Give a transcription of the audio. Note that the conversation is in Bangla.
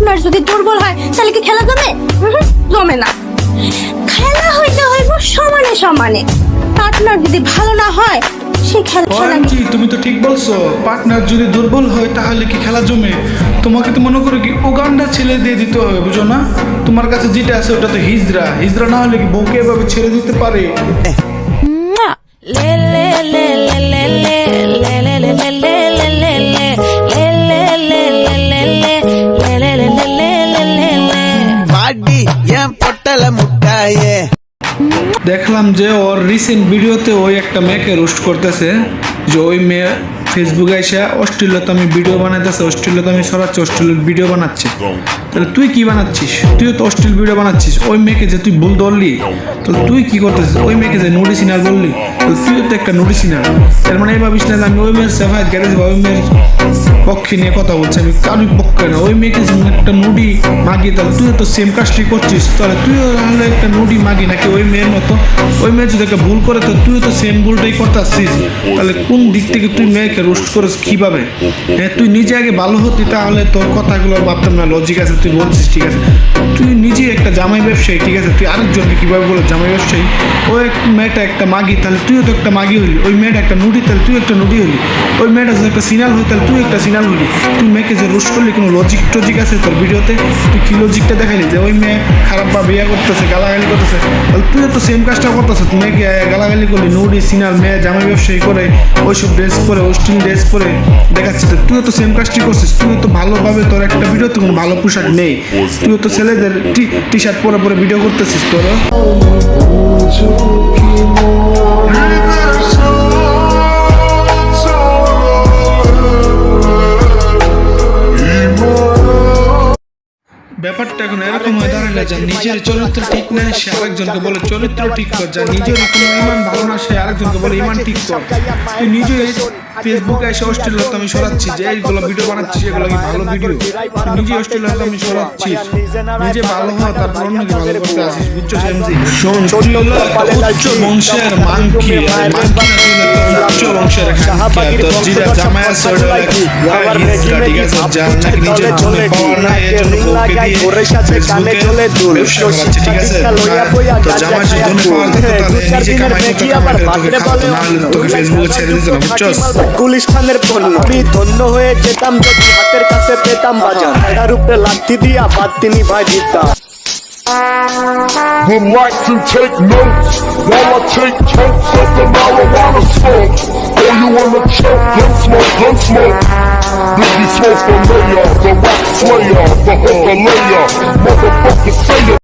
পার্টনার যদি দুর্বল হয় তাহলে কি খেলা জমে? জমে না। খেলা হইতে হইব সমানে সমানে। পার্টনার যদি ভালো না হয় সে খেলা জি তুমি তো ঠিক বলছো, পার্টনার যদি দুর্বল হয় তাহলে কি খেলা জমে? তোমাকে তো মনে করো কি উগান্ডা ছেড়ে দিয়ে দিতে হবে, বুঝো না? তোমার কাছে যেটা আছে ওটা তো হিজড়া, হিজড়া না হলে কি বউকে এভাবে ছেড়ে দিতে পারে? দেখলাম যে ওর রিসেন্ট ভিডিওতে ওই একটা মেয়েকে রোস্ট করতেছে, যে ওই মেয়ে ফেসবুকে এসে অশ্লীলতামি ভিডিও বানাইতেছে, অশ্লীলতামি ছড়াচ্ছে, অশ্লীল ভিডিও বানাচ্ছে। তাহলে তুই কি বানাচ্ছিস? তুইও তো অশ্লীল ভিডিও বানাচ্ছিস। ওই মেয়েকে যে তুই ভুল ধরলি, তো তুই কি করতেছিস? ওই মেয়েকে যে নুডি সিনার বললি, তো তুইও তো একটা নুডি সিনার। তার মানে এই ভাবিস না যে আমি ওই মেয়ের সেফায় গ্যারেজ বা ওই মেয়ের পক্ষে নিয়ে কথা বলছি, আমি কারোর পক্ষে না। ওই মেয়েকে একটা নুডি মাগি, তাহলে তুইও তো সেম কাজটি করছিস। তাহলে তুইও তাহলে একটা নুডি মাগি নাকি ওই মেয়ের মতো? ওই মেয়ে যদি একটা ভুল করে তো তুইও তো সেম ভুলটাই করতে আসছিস। তাহলে কোন দিক থেকে তুই মেয়েকে রোস্ট করিস কিভাবে? হ্যাঁ, তুই নিজে আগে ভালো হতি তাহলে তোর কথাগুলো ভাবতাম না, লজিক আছে, তুই বলছিস ঠিক আছে। তুই নিজে একটা জামাই ব্যবসায়ী, ঠিক আছে, তুই আরেকজনকে কীভাবে বলো জামাই ব্যবসায়ী? ওই মেয়েটা একটা মাগি, তাহলে তুইও তো একটা মাগি হলি। ওই মেয়েটা একটা নুডি, তাহলে তুই একটা নুডি হলি। ওই মেয়েটা যদি একটা সিনাল হই, তাহলে তুই একটা সিনাল হলি। তুই মেয়েকে যে রোস্ট করলি, কোনো লজিক টজিক আছে তোর ভিডিওতে? তুই কি লজিকটা দেখালি যে ওই মেয়ে খারাপ বা বিয়া করতেছে, গালাগালি করতেছে? তাহলে তুইও তো সেম কাজটা করতেছ, তুই মেয়েকে গালাগালি করলি, নুডি সিনাল মেয়ে জামাই ব্যবসায়ী করে ওইসব ড্রেস পরে, ওয়েস্টার্ন ড্রেস পরে দেখাচ্ছিস। তুইও তো সেম কাজটি করছিস। তুইও তো ভালোভাবে, তোর একটা ভিডিওতে কোনো ভালো পোশাক নেই, তুইও তো ছেলেদের টি শার্ট পরে পরে ভিডিও করতেছিস। তোর ব্যাপারটা এখন এরকম হয়ে দাঁড়ালে, যা নিজের চরিত্র ঠিক না সে আরেকজনকে বলে চরিত্র ঠিক কর, যা নিজের কোনো ইমান ভালো না সে আরেকজনকে বলে ইমান ঠিক কর। তুই নিজে ফেসবুকে এসে অশ্লীলতা আমি সরাচ্ছি, যে এইগুলো ভিডিও বানাচ্ছিস এগুলো কি ভালো ভিডিও? তুই নিজে অশ্লীলতা আমি সরাচ্ছিস, নিজে ভালো হওয়া তারপর অন্যকে ভালো করতে আসিস, বুঝছো? শোন, তুই হলো উচ্চ বংশের মাংকি, আর মাংকি না তুই উচ্চ বংশের খানকি। তোর যেটা জামাই আছে ওটা হিজড়া, ঠিক আছে, যার নাকি নিজের জন্য পাওয়ার নাই, এর জন্য বউকে দিয়ে ফেসবুকে ব্যবসা করাচ্ছে, ঠিক আছে? তো জামাই যদি ধনে পাওয়ার থাকতো তাহলে নিজে কামাই করতে তোকে খাওয়াতো, না হলে তোকে ফেসবুকে ছেড়ে দিত না, বুঝছস? গুলিস্তানের পণ্য আমি ধন্য হয়ে যেতাম যদি হাতের কাছে পেতাম বাজার, তার উপরে লাঠি দিয়া বাদ তিনি ভাই দিতাম। Relax and take notes while I take totes of the marijuana smoke. Oh, you wanna choke? Gun smoke, gun smoke. Biggie smoke for mayor, the rap slayer, the hooker layer, motherfucker say it.